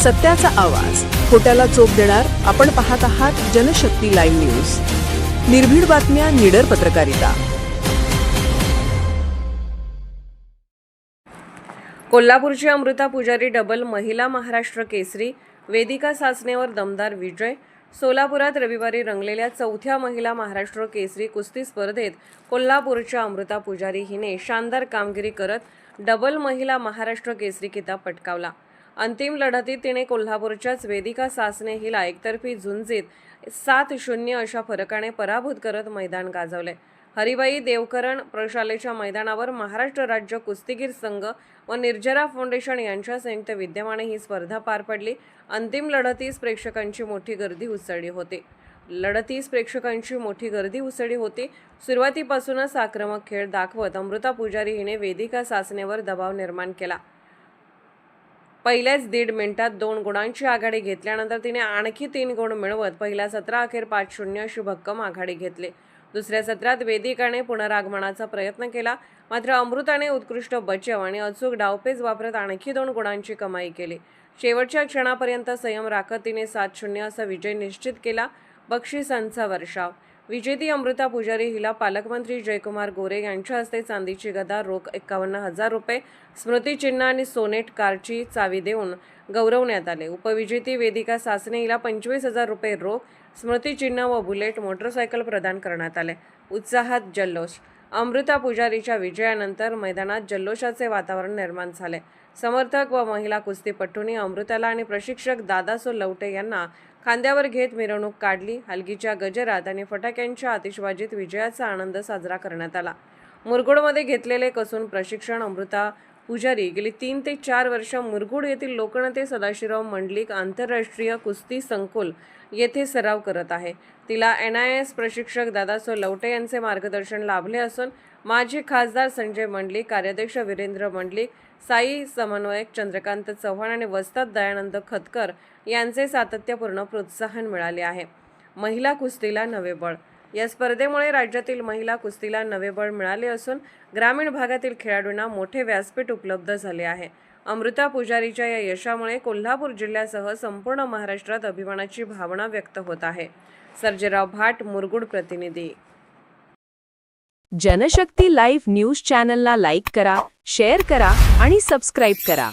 सत्याचा आवाज, खोट्याला चोप देणार. आपण पाहत आहात जनशक्ती लाईव्ह न्यूज. निर्भीड बातम्या, निडर पत्रकारिता. कोल्हापूरची अमृता पुजारी डबल महिला महाराष्ट्र केसरी. वेदिका सासनेवर दमदार विजय. सोलापुरात रविवारी रंगलेल्या चौथ्या महिला महाराष्ट्र केसरी कुस्ती स्पर्धेत कोल्हापूरच्या अमृता पुजारी हिने शानदार कामगिरी करत डबल महिला महाराष्ट्र केसरी किताब पटकावला. अंतिम लढतीत तिने कोल्हापूरच्याच वेदिका सासने हिला एकतर्फी झुंजीत 7-0 अशा फरकाने पराभूत करत मैदान गाजवले. हरिबाई देवकरण प्रशालेच्या मैदानावर महाराष्ट्र राज्य कुस्तीगीर संघ व निर्जरा फाउंडेशन यांच्या संयुक्त विद्यमाने ही स्पर्धा पार पडली. अंतिम लढतीस प्रेक्षकांची मोठी गर्दी उसळली होती. सुरुवातीपासूनच आक्रमक खेळ दाखवत अमृता पुजारी हिने वेदिका सासनेवर दबाव निर्माण केला. पहिल्याच 1.5 मिनिटात 2 गुणांची आघाडी घेतल्यानंतर तिने आणखी 3 गुण मिळवत पहिल्या सत्राअखेर 5-0 अशी भक्कम आघाडी घेतली. दुसऱ्या सत्रात वेदिकाने पुनरागमनाचा प्रयत्न केला, मात्र अमृताने उत्कृष्ट बचाव आणि अचूक डावपेच वापरत आणखी 2 गुणांची कमाई केली. शेवटच्या क्षणापर्यंत संयम राखत तिने 7-0 असा विजय निश्चित केला. बक्षिसांचा वर्षाव. विजेती अमृता पुजारी हिला पालकमंत्री जयकुमार गोरे यांच्या हस्ते चांदीची गदा, रोख 51,000 रुपये, स्मृतिचिन्ह आणि सोनेट कारची चावी देऊन गौरवण्यात आले. उपविजेती वेदिका सासने हिला 25,000 रुपये रोख, स्मृतिचिन्ह व बुलेट मोटरसायकल प्रदान करण्यात आले. उत्साहात जल्लोष. अमृता पुजारीच्या विजयानंतर मैदानात जल्लोषाचे वातावरण निर्माण झाले. समर्थक व महिला कुस्तीपटूंनी अमृताला आणि प्रशिक्षक दादासो लवटे यांना खांद्यावर घेत मिरवणूक काढली. हलगीच्या गजरात आणि फटाक्यांच्या आतिषबाजीत विजयाचा आनंद साजरा करण्यात आला. मुरगुडमध्ये घेतलेले कसून प्रशिक्षण. अमृता पुजारी गेली 3 ते 4 वर्ष मुरगुड येथील लोकनेते सदाशिवराव मंडलिक आंतरराष्ट्रीय कुस्ती संकुल येथे सराव करत आहे. तिला NIS प्रशिक्षक दादासो लवटे यांचे मार्गदर्शन लाभले असून माजी खासदार संजय मंडलिक, कार्याध्यक्ष वीरेंद्र मंडलिक, साई समन्वयक चंद्रकांत चव्हाण आणि वस्ताद दयानंद खतकर यांचे सातत्यपूर्ण प्रोत्साहन मिळाले आहे. महिला कुस्तीला नवे बळ. या स्पर्धेमुळे राज्यातील महिला कुस्तीला नवे बळ मिळाले असून ग्रामीण भागातील खेळाडूंना मोठे व्यासपीठ उपलब्ध झाले आहे. अमृता पुजारीच्या या यशामुळे कोल्हापूर जिल्ह्यासह संपूर्ण महाराष्ट्रात अभिमानाची भावना व्यक्त होत आहे. सर्जेराव भाट, मुरगुड प्रतिनिधी. जनशक्ती लाईव्ह न्यूज चॅनलला लाईक करा, शेअर करा आणि सबस्क्राईब करा.